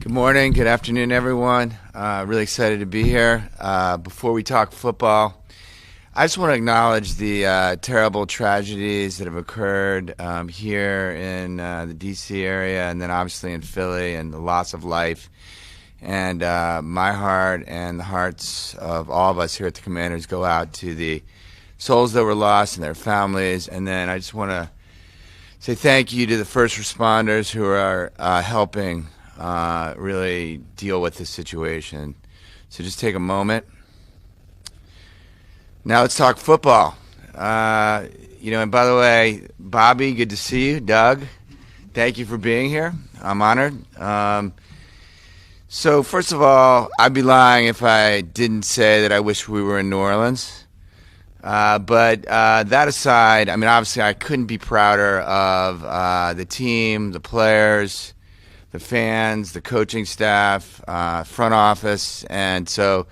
Good morning, good afternoon, everyone. Really excited to be here. Before we talk football, I just want to acknowledge the terrible tragedies that have occurred here in the D.C. area and then obviously in Philly, and the loss of life. And my heart and the hearts of all of us here at the Commanders go out to the souls that were lost and their families. And then I just want to say thank you to the first responders who are helping really deal with this situation. So just take a moment. Now let's talk football. And by the way, Bobby, good to see you. Doug, thank you for being here. I'm honored. So first of all, I'd be lying if I didn't say that I wish we were in New Orleans. But that aside, I mean, obviously I couldn't be prouder of the team, the players, the fans, the coaching staff, front office. And so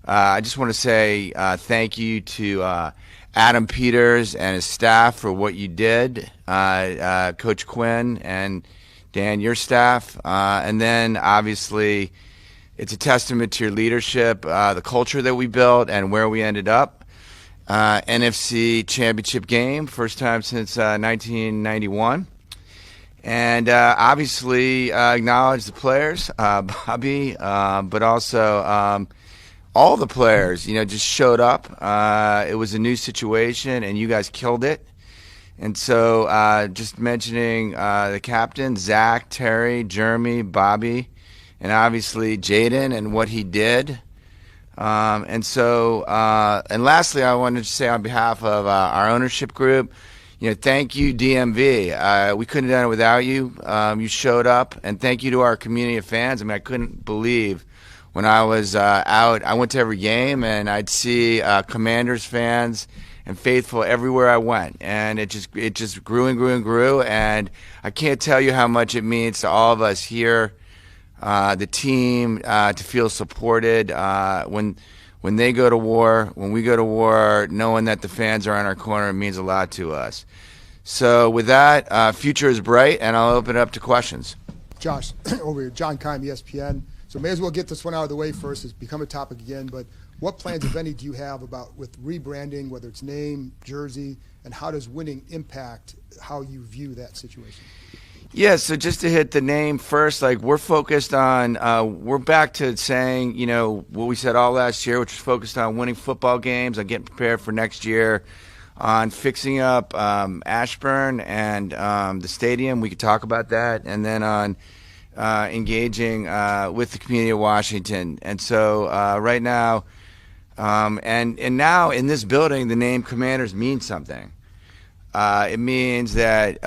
I just want to say thank you to Adam Peters and his staff for what you did, Coach Quinn and Dan, your staff. And then obviously it's a testament to your leadership, the culture that we built and where we ended up. NFC championship game, first time since 1991. And obviously acknowledge the players, Bobby, but also all the players, just showed up. It was a new situation, and you guys killed it. And so just mentioning the captain, Zach, Terry, Jeremy, Bobby, and obviously Jaden and what he did. And lastly, I wanted to say on behalf of our ownership group, thank you, DMV. We couldn't have done it without you. You showed up, and thank you to our community of fans. I mean, I couldn't believe when I was out. I went to every game, and I'd see Commanders fans and faithful everywhere I went, and it just grew and grew and grew. And I can't tell you how much it means to all of us here, the team, to feel supported when they go to war, when we go to war, knowing that the fans are in our corner, it means a lot to us. So with that, future is bright, and I'll open it up to questions. Josh, over here, John Keim, ESPN. So may as well get this one out of the way first. It's become a topic again, but what plans, if any, do you have with rebranding, whether it's name, jersey, and how does winning impact how you view that situation? Yeah, so just to hit the name first, we're focused on, we're back to saying, what we said all last year, which was focused on winning football games, on getting prepared for next year, on fixing up Ashburn and the stadium. We could talk about that. And then on engaging with the community of Washington. And so right now, and now in this building, the name Commanders means something. It means that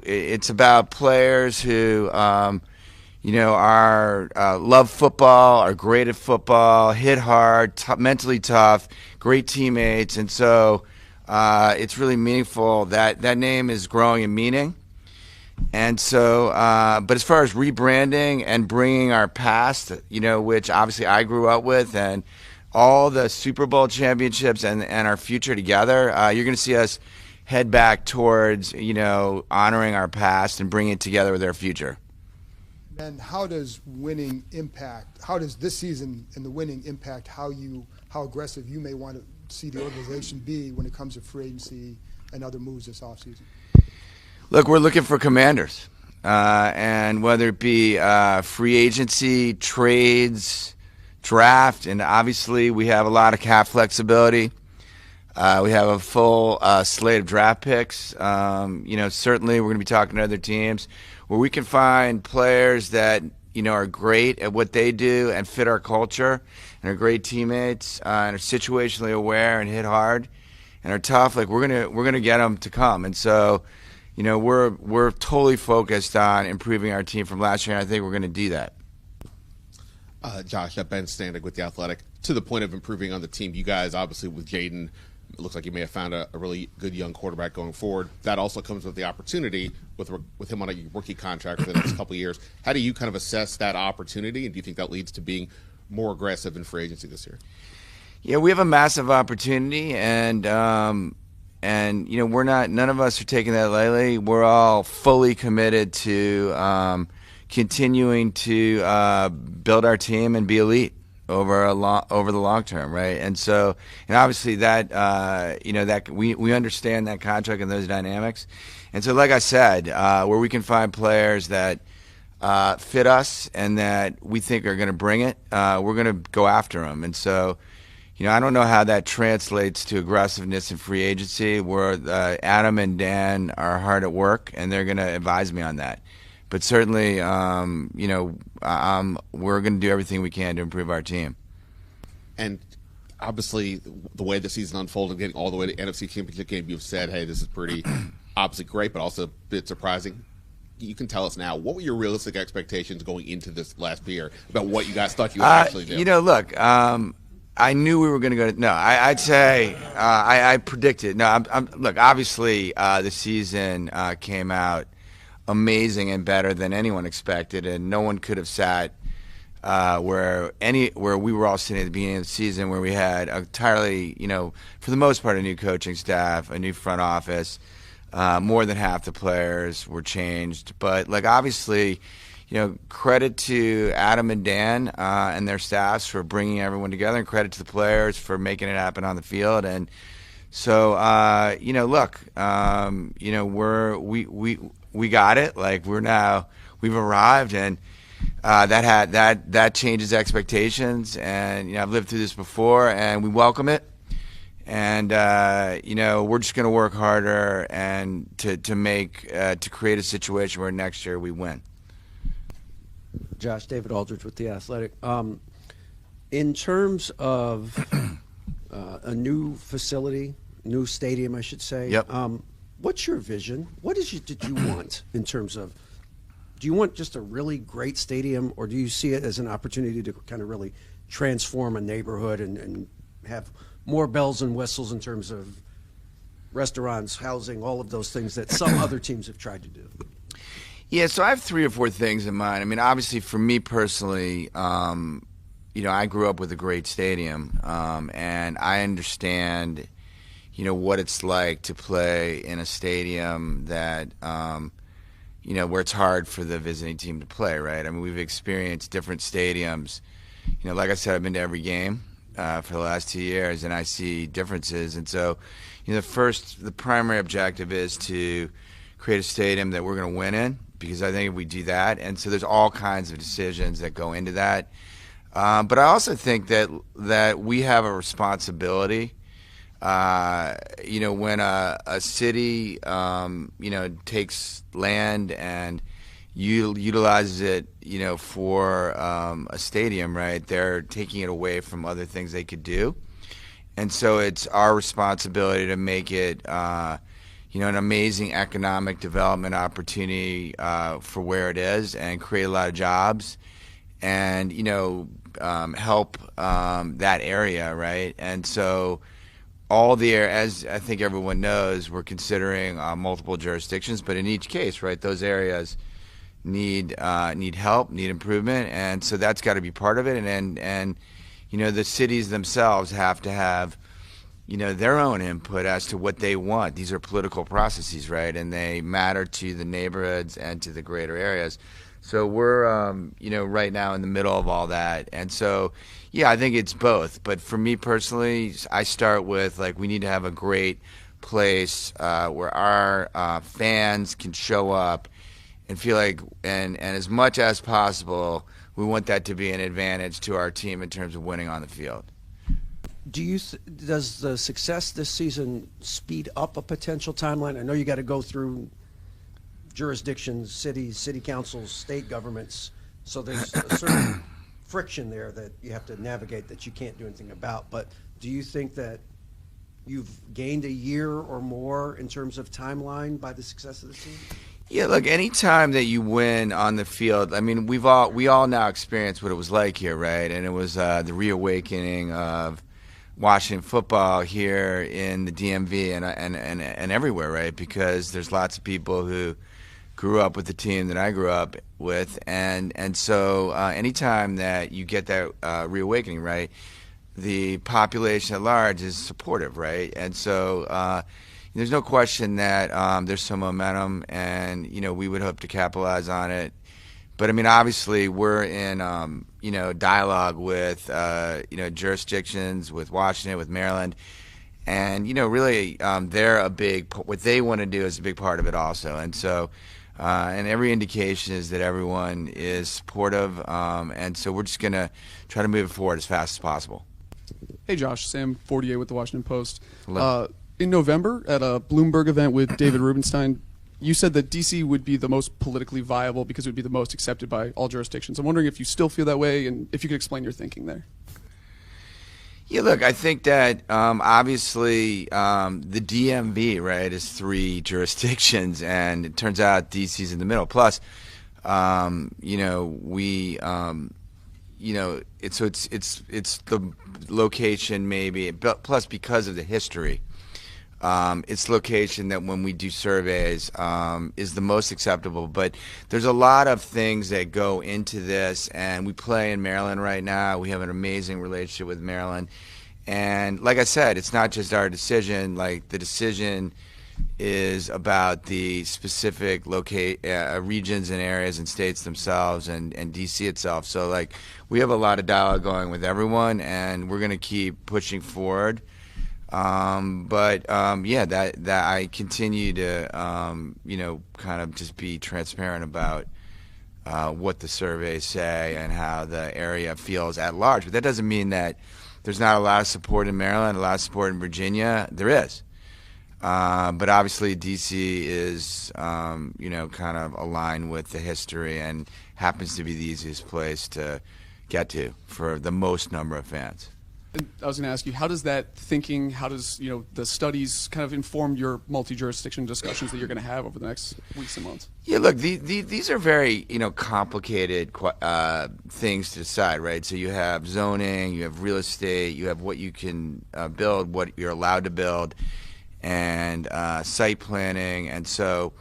it's about players who are love football, are great at football, hit hard, mentally tough, great teammates, and so it's really meaningful that name is growing in meaning. And so, but as far as rebranding and bringing our past, which obviously I grew up with, and all the Super Bowl championships and our future together, you're going to see us head back towards, honoring our past and bringing it together with our future. And how does winning impact, how does this season and the winning impact how aggressive you may want to see the organization be when it comes to free agency and other moves this offseason? Look, we're looking for Commanders, and whether it be free agency, trades, draft, and obviously we have a lot of cap flexibility. We have a full slate of draft picks. Certainly we're going to be talking to other teams where we can find players that are great at what they do and fit our culture and are great teammates and are situationally aware and hit hard and are tough. We're gonna get them to come, and so we're totally focused on improving our team from last year, and I think we're going to do that. Josh, Ben Standig with The Athletic. To the point of improving on the team, you guys obviously with Jaden, it looks like you may have found a really good young quarterback going forward. That also comes with the opportunity with him on a rookie contract for the next couple of years. How do you kind of assess that opportunity, and do you think that leads to being more aggressive in free agency this year? Yeah, we have a massive opportunity, and we're not. None of us are taking that lightly. We're all fully committed to continuing to build our team and be elite over the long term, right? And so, and obviously that that we understand that contract and those dynamics. And so, like I said, where we can find players that fit us and that we think are going to bring it, we're going to go after them. And so, I don't know how that translates to aggressiveness in free agency, where Adam and Dan are hard at work, and they're going to advise me on that. But certainly, we're going to do everything we can to improve our team. And obviously, the way the season unfolded, getting all the way to NFC Championship game, you've said, hey, this is pretty obviously great, but also a bit surprising. You can tell us now, what were your realistic expectations going into this last year about what you guys thought you would actually do? Look, I knew we were going to go to – no, I'd say I predicted – no, look, obviously the season came out amazing and better than anyone expected, and no one could have sat where we were all sitting at the beginning of the season, where we had entirely, for the most part, a new coaching staff, a new front office. More than half the players were changed, but obviously, credit to Adam and Dan and their staffs for bringing everyone together, and credit to the players for making it happen on the field. And so, look, we got it. We've arrived, and that changes expectations. And I've lived through this before, and we welcome it. And we're just going to work harder and to create a situation where next year we win. Josh, David Aldridge with The Athletic. In terms of a new facility, new stadium, I should say. Yep. What's your vision? What did you want in terms of? Do you want just a really great stadium, or do you see it as an opportunity to kind of really transform a neighborhood and have more bells and whistles in terms of restaurants, housing, all of those things that some other teams have tried to do? Yeah, so I have 3 or 4 things in mind. I mean, obviously, for me personally, I grew up with a great stadium, and I understand, what it's like to play in a stadium that, where it's hard for the visiting team to play, right? I mean, we've experienced different stadiums. Like I said, I've been to every game for the last 2 years, and I see differences. And so, the primary objective is to create a stadium that we're going to win in, because I think if we do that, and so there's all kinds of decisions that go into that. But I also think that we have a responsibility. When a city, takes land and utilizes it, for a stadium, right? They're taking it away from other things they could do, and so it's our responsibility to make it, an amazing economic development opportunity for where it is, and create a lot of jobs, and help that area, right? And so, as I think everyone knows, we're considering multiple jurisdictions, but in each case, right, those areas need help, need improvement, and so that's got to be part of it. And the cities themselves have to have their own input as to what they want. These are political processes, right, and they matter to the neighborhoods and to the greater areas. So we're right now in the middle of all that, and so I think it's both. But for me personally, I start with we need to have a great place where our fans can show up and feel and as much as possible, we want that to be an advantage to our team in terms of winning on the field. Does the success this season speed up a potential timeline? I know you got to go through jurisdictions, cities, city councils, state governments, so there's a certain friction there that you have to navigate that you can't do anything about. But do you think that you've gained a year or more in terms of timeline by the success of the team? Yeah, look, any time that you win on the field, I mean, we all now experience what it was like here, right? And it was the reawakening of Washington football here in the DMV and everywhere, right? Because there's lots of people who grew up with the team that I grew up with, and so anytime that you get that reawakening, right, the population at large is supportive, right? And so there's no question that there's some momentum, and we would hope to capitalize on it. But I mean, obviously, we're in dialogue with jurisdictions, with Washington, with Maryland, and really, they're a big. What they want to do is a big part of it also, and so. And every indication is that everyone is supportive, and so we're just going to try to move it forward as fast as possible. Hey Josh, Sam Fortier with the Washington Post. Hello. In November, at a Bloomberg event with David Rubenstein, you said that D.C. would be the most politically viable because it would be the most accepted by all jurisdictions. I'm wondering if you still feel that way, and if you could explain your thinking there. Yeah, look, I think that obviously the DMV, right, is 3 jurisdictions, and it turns out DC's in the middle. Plus, it's the location maybe, but plus because of the history, it's location that when we do surveys is the most acceptable. But there's a lot of things that go into this, and we play in Maryland right now. We have an amazing relationship with Maryland, and like I said, it's not just our decision. Like, the decision is about the specific regions and areas and states themselves, and DC itself. So like, we have a lot of dialogue going with everyone, and we're going to keep pushing forward. That I continue to kind of just be transparent about what the surveys say and how the area feels at large. But that doesn't mean that there's not a lot of support in Maryland, a lot of support in Virginia. There is. But obviously DC is, kind of aligned with the history and happens to be the easiest place to get to for the most number of fans. And I was going to ask you, how does that thinking, how does the studies kind of inform your multi-jurisdiction discussions that you're going to have over the next weeks and months? Yeah, look, these are very complicated things to decide, right? So you have zoning, you have real estate, you have what you can build, what you're allowed to build, and site planning, and so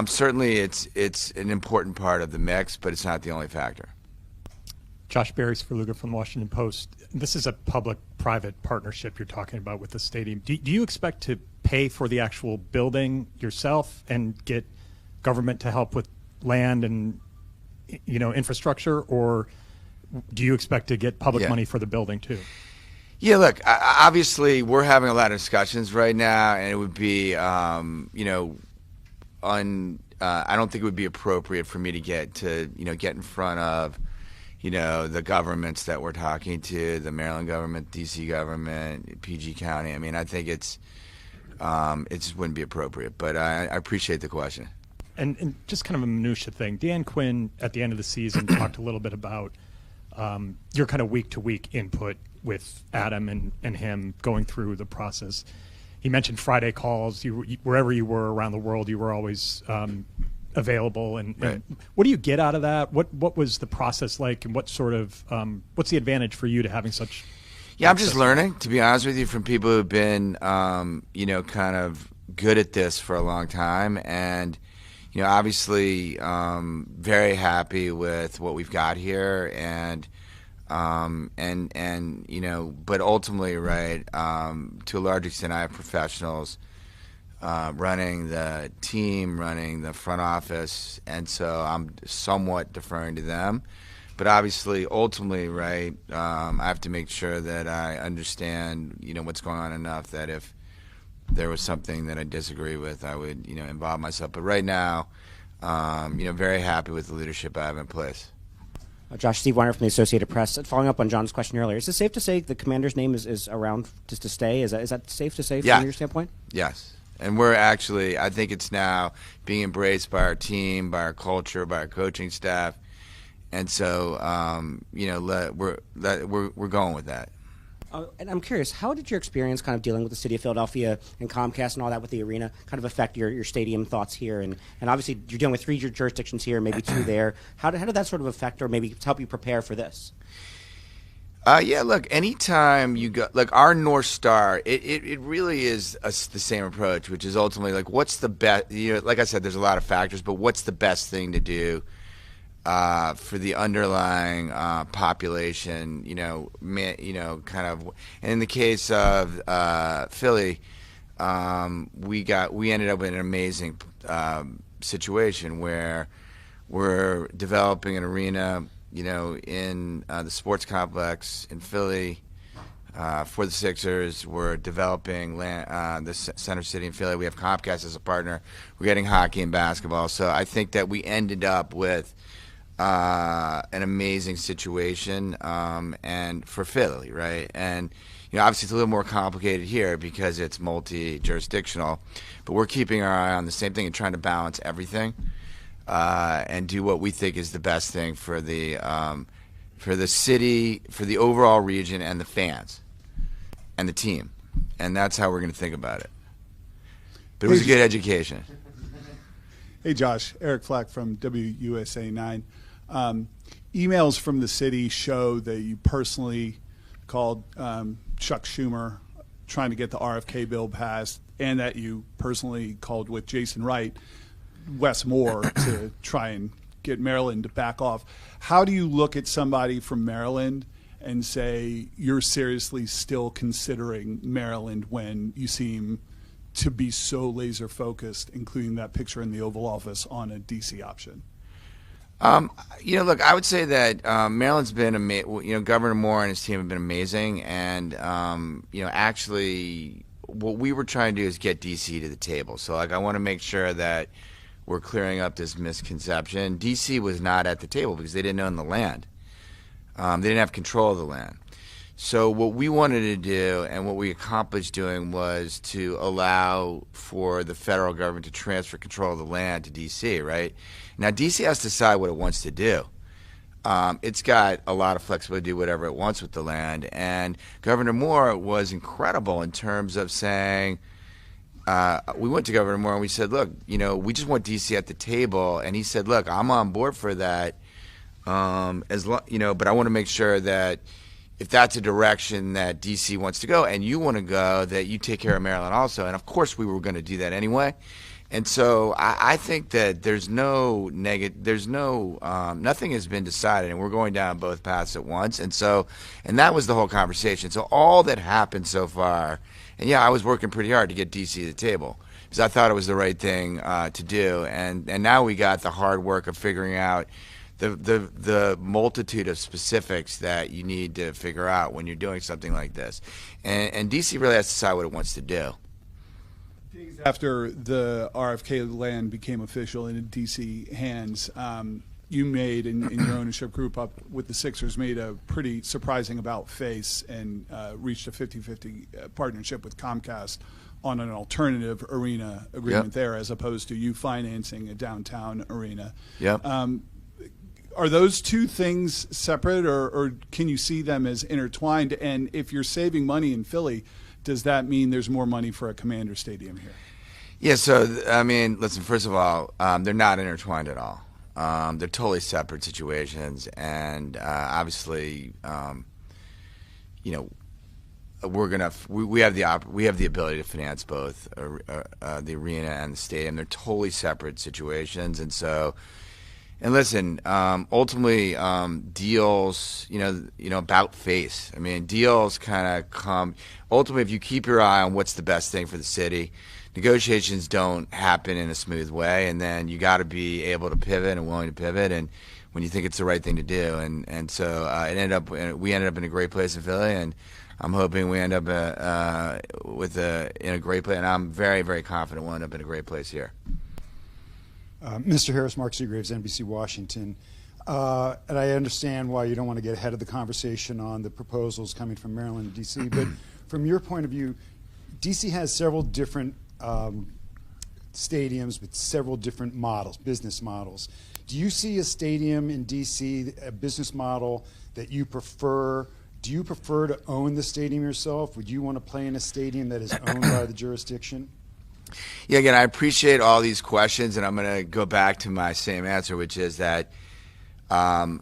certainly it's an important part of the mix, but it's not the only factor. Josh Berry-Sverluga from the Washington Post. This is a public-private partnership you're talking about with the stadium. Do you expect to pay for the actual building yourself and get government to help with land and infrastructure, or do you expect to get public money for the building too? Yeah, look, obviously we're having a lot of discussions right now, and it would be, I don't think it would be appropriate for me to get in front of, the governments that we're talking to, the Maryland government, DC government, PG County. I mean, I think it just wouldn't be appropriate, but I appreciate the question. And just kind of a minutia thing, Dan Quinn at the end of the season talked a little bit about your kind of week-to-week input with Adam and him going through the process. He mentioned Friday calls. Wherever you were around the world, you were always available. And what do you get out of that? What was the process like, and what sort of what's the advantage for you to having such? Yeah, I'm just learning, to be honest with you, from people who've been kind of good at this for a long time, and obviously very happy with what we've got here, and but ultimately, right, to a large extent, I have professionals running the team, running the front office, and so I'm somewhat deferring to them. But obviously, ultimately, right, I have to make sure that I understand, what's going on enough that if there was something that I disagree with, I would, involve myself. But right now, very happy with the leadership I have in place. Josh, Steve Weiner from the Associated Press. Following up on John's question earlier, is it safe to say the commander's name is around just to stay? Is that safe to say from your standpoint? Yes. And we're actually, I think it's now being embraced by our team, by our culture, by our coaching staff. And so, we're going with that. And I'm curious, how did your experience kind of dealing with the city of Philadelphia and Comcast and all that with the arena kind of affect your stadium thoughts here? And obviously you're dealing with 3 jurisdictions here, maybe 2 there. How did that sort of affect or maybe help you prepare for this? Look, anytime you go, like our North Star, it really is the same approach, which is ultimately like, what's the best, like I said, there's a lot of factors, but what's the best thing to do for the underlying population, kind of. And in the case of Philly, we ended up in an amazing situation where We're developing an arena, in the sports complex in Philly for the Sixers. We're developing the Center City in Philly. We have Comcast as a partner. We're getting hockey and basketball. So I think that we ended up with an amazing situation, and for Philly, right? And obviously it's a little more complicated here because it's multi-jurisdictional, but we're keeping our eye on the same thing and trying to balance everything and do what we think is the best thing for the city, for the overall region, and the fans, and the team, and that's how we're going to think about it. But it was a good education. Hey, Josh. Eric Flack from WUSA 9. Emails from the city show that you personally called Chuck Schumer trying to get the RFK bill passed, and that you personally called with Jason Wright, Wes Moore, to try and get Maryland to back off. How do you look at somebody from Maryland and say you're seriously still considering Maryland when you seem to be so laser focused, including that picture in the Oval Office, on a DC option? Look, I would say that Maryland's been amazing. Governor Moore and his team have been amazing, and actually, what we were trying to do is get DC to the table. So, I want to make sure that we're clearing up this misconception. DC was not at the table because they didn't own the land. They didn't have control of the land. So what we wanted to do, and what we accomplished doing, was to allow for the federal government to transfer control of the land to D.C., right? Now, D.C. has to decide what it wants to do. It's got a lot of flexibility to do whatever it wants with the land. And Governor Moore was incredible in terms of saying, we went to Governor Moore and we said, look, we just want D.C. at the table. And he said, look, I'm on board for that, but I want to make sure that if that's a direction that D.C. wants to go and you want to go, that you take care of Maryland also. And, of course, we were going to do that anyway. And so I think that nothing has been decided, and we're going down both paths at once. And that was the whole conversation. So all that happened so far, and, I was working pretty hard to get D.C. to the table because I thought it was the right thing to do. And now we got the hard work of figuring out the multitude of specifics that you need to figure out when you're doing something like this. And D.C. really has to decide what it wants to do. After the RFK land became official in D.C. hands, you made, in your ownership group up with the Sixers, made a pretty surprising about-face and reached a 50-50 partnership with Comcast on an alternative arena agreement there, as opposed to you financing a downtown arena. Yep. Are those two things separate, or can you see them as intertwined? And if you're saving money in Philly, does that mean there's more money for a Commander Stadium here? Yeah, so, listen, first of all, they're not intertwined at all. They're totally separate situations, and obviously, we have the ability to finance both the arena and the stadium. They're totally separate situations, and so. And listen, ultimately, deals, about face. Deals kind of come. Ultimately, if you keep your eye on what's the best thing for the city, negotiations don't happen in a smooth way, and then you got to be able to pivot and willing to pivot, and when you think it's the right thing to do. And so we ended up in a great place in Philly, and I'm hoping we end up in a great place, and I'm very, very confident we'll end up in a great place here. Mr. Harris, Mark Seagraves, NBC Washington. And I understand why you don't want to get ahead of the conversation on the proposals coming from Maryland and D.C., but from your point of view, D.C. has several different stadiums with several different models, business models. Do you see a stadium in D.C., a business model that you prefer? Do you prefer to own the stadium yourself? Would you want to play in a stadium that is owned by the jurisdiction? Yeah, again, I appreciate all these questions, and I'm going to go back to my same answer, which is that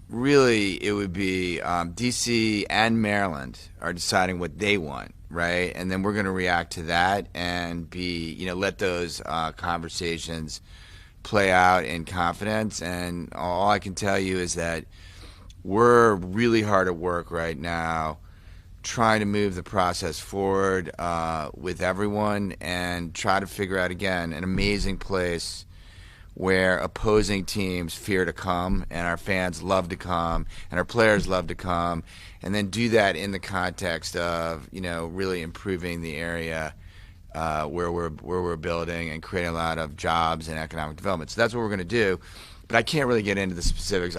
really it would be D.C. and Maryland are deciding what they want, right? And then we're going to react to that and let those conversations play out in confidence. And all I can tell you is that we're really hard at work right now trying to move the process forward with everyone and try to figure out, again, an amazing place where opposing teams fear to come and our fans love to come and our players love to come, and then do that in the context of, you know, really improving the area where we're building and creating a lot of jobs and economic development. So that's what we're going to do. But I can't really get into the specifics.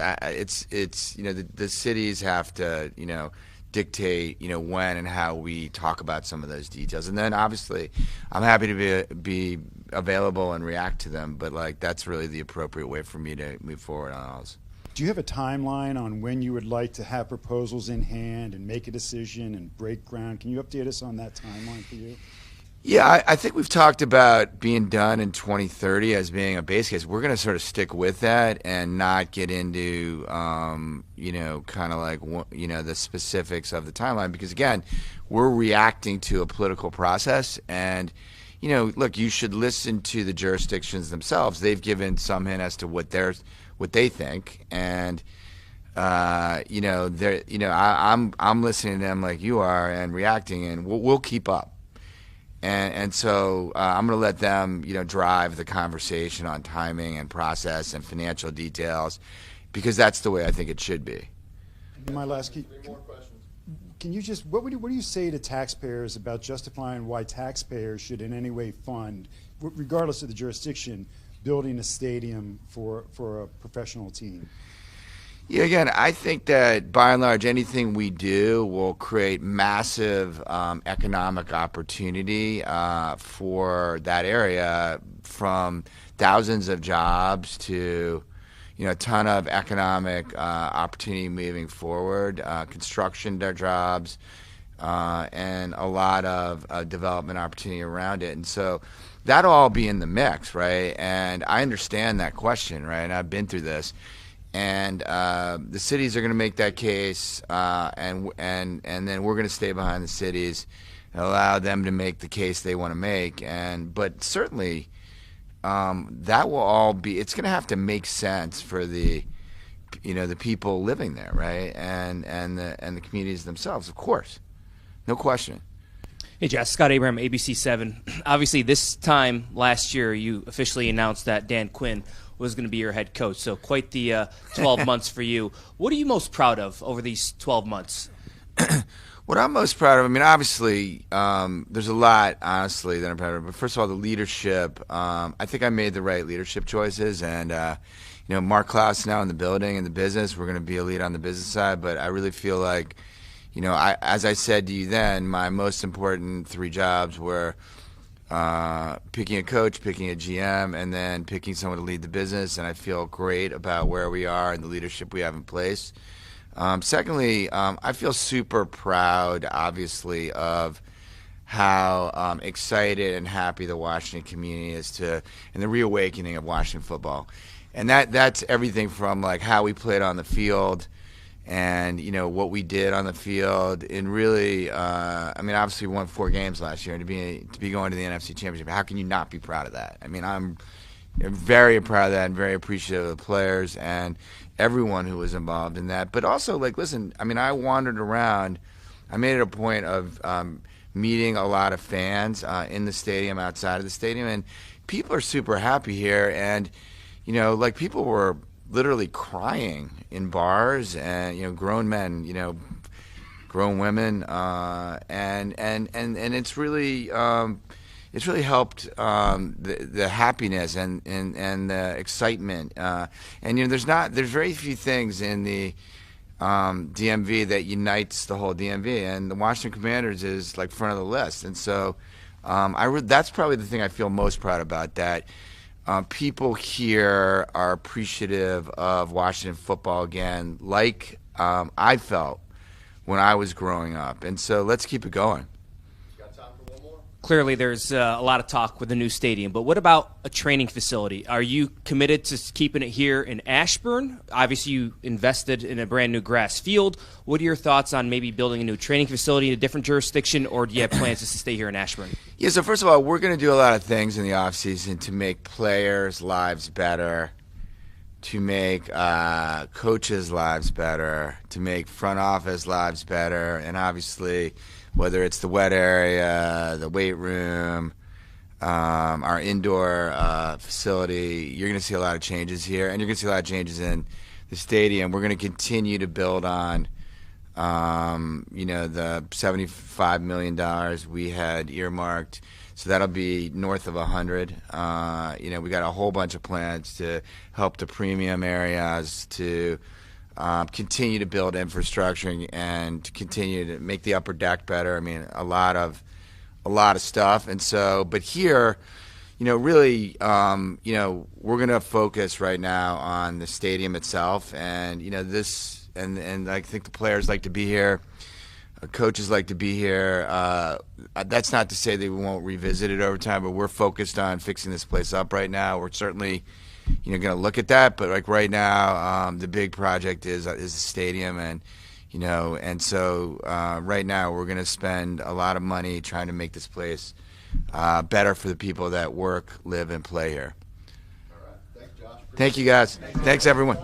It's you know, the cities have to, you know, dictate, you know, when and how we talk about some of those details. And then obviously I'm happy to be available and react to them, but like that's really the appropriate way for me to move forward on all this. Do you have a timeline on when you would like to have proposals in hand and make a decision and break ground? Can you update us on that timeline for you? Yeah, I think we've talked about being done in 2030 as being a base case. We're going to sort of stick with that and not get into, you know, kind of like, you know, the specifics of the timeline, because again, we're reacting to a political process. And, you know, look, you should listen to the jurisdictions themselves. They've given some hint as to what they think, and you know, I'm listening to them like you are and reacting, and we'll keep up. And so I'm going to let them, you know, drive the conversation on timing and process and financial details, because that's the way I think it should be. My last key. Can you just what do you say to taxpayers about justifying why taxpayers should in any way fund, regardless of the jurisdiction, building a stadium for a professional team? Yeah, again, I think that by and large, anything we do will create massive economic opportunity for that area, from thousands of jobs to, you know, a ton of economic opportunity moving forward, construction jobs, and a lot of development opportunity around it. And so that'll all be in the mix, right? And I understand that question, right? And I've been through this. And the cities are going to make that case, and then we're going to stay behind the cities and allow them to make the case they want to make. But certainly, that will all be. It's going to have to make sense for the, you know, the people living there, right? And the communities themselves, of course, no question. Hey, Jess, Scott Abraham, ABC7. Obviously, this time last year, you officially announced that Dan Quinn was going to be your head coach. So quite the 12 months for you. What are you most proud of over these 12 months? What I'm most proud of, I mean, obviously, there's a lot, honestly, that I'm proud of. But first of all, the leadership. I think I made the right leadership choices. And, you know, Mark Klaus now in the building, in the business. We're going to be a lead on the business side. But I really feel like, you know, as I said to you then, my most important 3 jobs were picking a coach, picking a GM, and then picking someone to lead the business. And I feel great about where we are and the leadership we have in place. Secondly, I feel super proud, obviously, of how excited and happy the Washington community is and the reawakening of Washington football. And that's everything from like how we played on the field, and, you know, what we did on the field. And really, I mean, obviously we won 4 games last year, and to be going to the NFC Championship, how can you not be proud of that? I mean, I'm very proud of that and very appreciative of the players and everyone who was involved in that. But also, like, listen, I mean, I wandered around. I made it a point of meeting a lot of fans in the stadium, outside of the stadium, and people are super happy here. And, you know, like, people were literally crying in bars, and, you know, grown men, you know, grown women, and it's really helped the happiness and the excitement, and, you know, there's very few things in the DMV that unites the whole DMV, and the Washington Commanders is like front of the list. And so that's probably the thing I feel most proud about, that people here are appreciative of Washington football again, like I felt when I was growing up. And so let's keep it going. Clearly, there's a lot of talk with the new stadium, but what about a training facility? Are you committed to keeping it here in Ashburn? Obviously, you invested in a brand new grass field. What are your thoughts on maybe building a new training facility in a different jurisdiction, or do you have plans just to stay here in Ashburn? Yeah, so first of all, we're going to do a lot of things in the offseason to make players' lives better, to make coaches' lives better, to make front office lives better, and obviously, whether it's the wet area, the weight room, our indoor facility. You're going to see a lot of changes here, and you're going to see a lot of changes in the stadium. We're going to continue to build on, the $75 million we had earmarked. So that'll be north of 100. We got a whole bunch of plans to help the premium areas, to continue to build infrastructure and to continue to make the upper deck better. I mean, a lot of stuff. And so, but here, really, we're going to focus right now on the stadium itself, and and I think the players like to be here. Coaches like to be here. That's not to say that we won't revisit it over time, but we're focused on fixing this place up right now. We're certainly, going to look at that, but like right now, the big project is the stadium, and so right now we're going to spend a lot of money trying to make this place better for the people that work, live, and play here. All right. Thanks, Josh. Thank you, guys. Thanks, everyone.